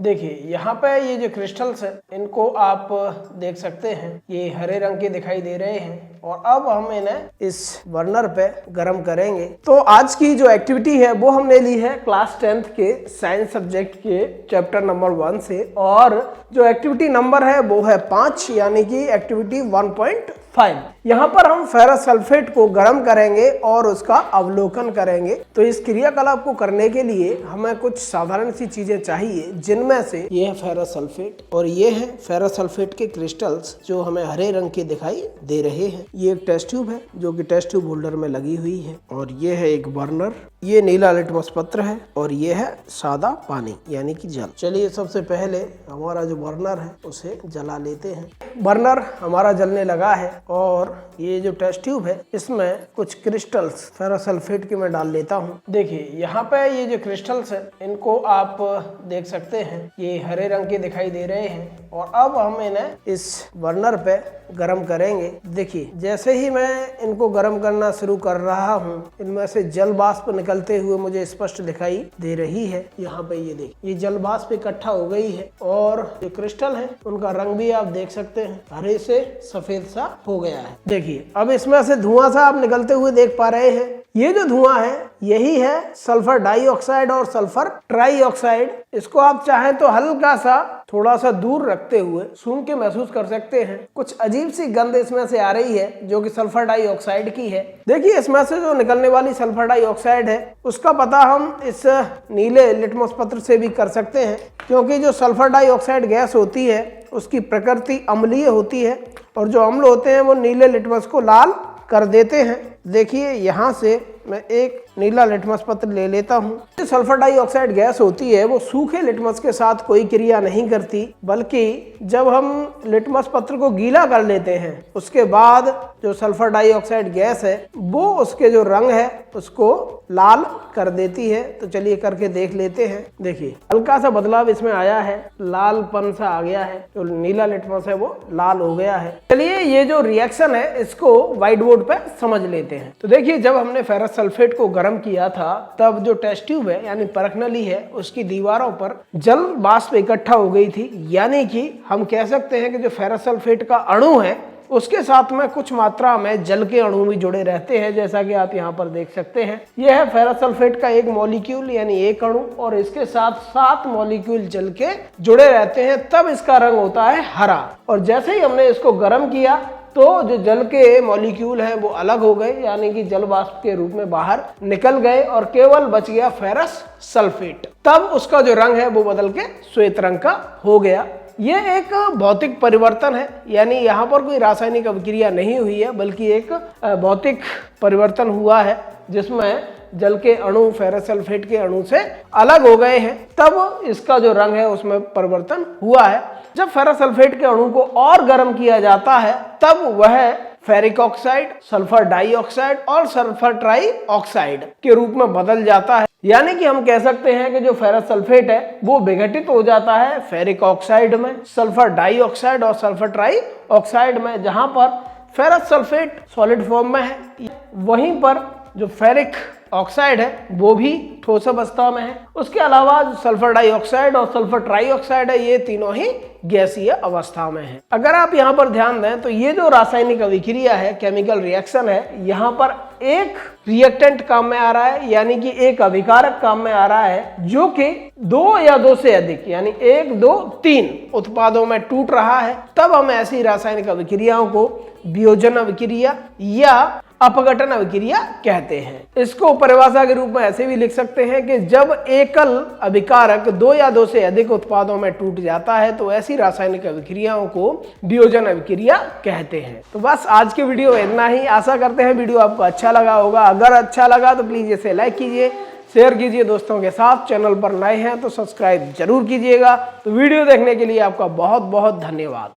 देखिए यहाँ पे ये जो क्रिस्टल्स है इनको आप देख सकते हैं, ये हरे रंग के दिखाई दे रहे हैं और अब हम इन्हें इस बर्नर पे गर्म करेंगे। तो आज की जो एक्टिविटी है वो हमने ली है क्लास 10th के साइंस सब्जेक्ट के चैप्टर नंबर 1 से और जो एक्टिविटी नंबर है वो है 5 यानी कि एक्टिविटी 1.5। यहाँ पर हम फेरस सल्फेट को गर्म करेंगे और उसका अवलोकन करेंगे। तो इस क्रियाकलाप को करने के लिए हमें कुछ साधारण सी चीजें चाहिए, जिनमें से ये है फेरस सल्फेट और ये है फेरस सल्फेट के क्रिस्टल्स जो हमें हरे रंग के दिखाई दे रहे हैं। ये एक टेस्ट ट्यूब है जो कि टेस्ट ट्यूब होल्डर में लगी हुई है और ये है एक बर्नर, ये नीला लिटमस पत्र है और ये है सादा पानी यानी कि जल। चलिए सबसे पहले हमारा जो बर्नर है उसे जला लेते हैं। बर्नर हमारा जलने लगा है और ये जो टेस्ट ट्यूब है इसमें कुछ क्रिस्टल्स फेरस सल्फेट के मैं डाल लेता हूँ। देखिए यहाँ पे ये जो क्रिस्टल्स है इनको आप देख सकते हैं, ये हरे रंग के दिखाई दे रहे हैं और अब हम इन्हें इस बर्नर पे गर्म करेंगे। देखिए जैसे ही मैं इनको गर्म करना शुरू कर रहा हूँ इनमें से जल वाष्प निकलते हुए मुझे स्पष्ट दिखाई दे रही है। यहाँ पे ये देखिए ये जल वाष्प इकट्ठा हो गई है और जो क्रिस्टल है उनका रंग भी आप देख सकते हैं, हरे से सफेद सा हो गया है। देखिए अब इसमें से धुआं सा आप निकलते हुए देख पा रहे हैं। ये जो धुआं है यही है सल्फर डाइऑक्साइड और सल्फर ट्राइऑक्साइड। इसको आप चाहें तो हल्का सा थोड़ा सा दूर रखते हुए सूंघ के महसूस कर सकते हैं। कुछ अजीब सी गंध इसमें से आ रही है जो कि सल्फर डाइऑक्साइड की है। देखिए इसमें से जो निकलने वाली सल्फर डाइऑक्साइड है उसका पता हम इस नीले लिटमस पत्र से भी कर सकते हैं, क्योंकि जो सल्फर डाइऑक्साइड गैस होती है उसकी प्रकृति अम्लीय होती है और जो अम्ल होते हैं वो नीले लिटमस को लाल कर देते हैं। देखिए यहाँ से मैं एक नीला लिटमस पत्र ले लेता हूँ। जो सल्फर डाइऑक्साइड गैस होती है वो सूखे लिटमस के साथ कोई क्रिया नहीं करती, बल्कि जब हम लिटमस पत्र को गीला कर लेते हैं उसके बाद जो सल्फर डाइऑक्साइड गैस है वो उसके जो रंग है उसको लाल कर देती है। तो चलिए करके देख लेते हैं। देखिए हल्का सा बदलाव इसमें आया है, लालपन सा आ गया है, जो नीला लिटमस है वो लाल हो गया है। चलिए ये जो रिएक्शन है इसको व्हाइट बोर्ड पे समझ लेते हैं। तो देखिए जब हमने फेरस सल्फेट को गर्म किया था तब जो टेस्ट ट्यूब है यानी परख नली है उसकी दीवारों पर जल वाष्प इकट्ठा हो गई थी, यानी कि हम कह सकते हैं कि जो फेरस सल्फेट का अणु है उसके साथ में कुछ मात्रा में जल के अणु भी जुड़े रहते हैं, जैसा कि आप यहाँ पर देख सकते हैं। यह है फेरस सल्फेट का एक मॉलिक्यूल यानी एक अणु और इसके साथ 7 मॉलिक्यूल जल के जुड़े रहते हैं, तब इसका रंग होता है हरा। और जैसे ही हमने इसको गर्म किया तो जो जल के मॉलिक्यूल हैं वो अलग हो गए, यानी कि जल वाष्प के रूप में बाहर निकल गए और केवल बच गया फेरस सल्फेट। तब उसका जो रंग है वो बदल के श्वेत रंग का हो गया। ये एक भौतिक परिवर्तन है, यानी यहाँ पर कोई रासायनिक अभिक्रिया नहीं हुई है, बल्कि एक भौतिक परिवर्तन हुआ है जिसमें जल के अणु फेरस सल्फेट के अणु से अलग हो गए हैं, तब इसका जो रंग है उसमें परिवर्तन हुआ है। जब फेरस सल्फेट के अणु को और गर्म किया जाता है तब वह फेरिक ऑक्साइड, सल्फर डाइऑक्साइड और सल्फर ट्राइऑक्साइड के रूप में बदल जाता है। यानी कि हम कह सकते हैं कि जो फेरस सल्फेट है वो विघटित हो जाता है फेरिक ऑक्साइड में, सल्फर डाइऑक्साइड और सल्फर ट्राइऑक्साइड में। जहां पर फेरस सल्फेट सॉलिड फॉर्म में है, वहीं पर जो फेरिक ऑक्साइड है वो भी ठोस अवस्था में है। उसके अलावा जो सल्फर डाइऑक्साइड और सल्फर ट्राइऑक्साइड है ये तीनों ही गैसीय अवस्था में है। अगर आप यहाँ पर ध्यान दें तो ये जो रासायनिक अभिक्रिया है, केमिकल रिएक्शन है, यहाँ पर एक रिएक्टेंट काम में आ रहा है, यानी कि एक अभिकारक काम में आ रहा है जो कि 2 या 2 से अधिक यानी 1, 2, 3 उत्पादों में टूट रहा है। तब हम ऐसी रासायनिक अभिक्रियाओं को वियोजन अभिक्रिया या अपघटन अभिक्रिया कहते हैं। इसको परिभाषा के रूप में ऐसे भी लिख सकते हैं कि जब एकल अभिकारक 2 या 2 से अधिक उत्पादों में टूट जाता है तो ऐसी रासायनिक अभिक्रियाओं को वियोजन अभिक्रिया कहते हैं। तो बस आज के वीडियो में इतना ही। आशा करते हैं वीडियो आपको अच्छा लगा होगा। अगर अच्छा लगा तो प्लीज इसे लाइक कीजिए, शेयर कीजिए दोस्तों के साथ। चैनल पर नए हैं तो सब्सक्राइब जरूर कीजिएगा। तो वीडियो देखने के लिए आपका बहुत बहुत धन्यवाद।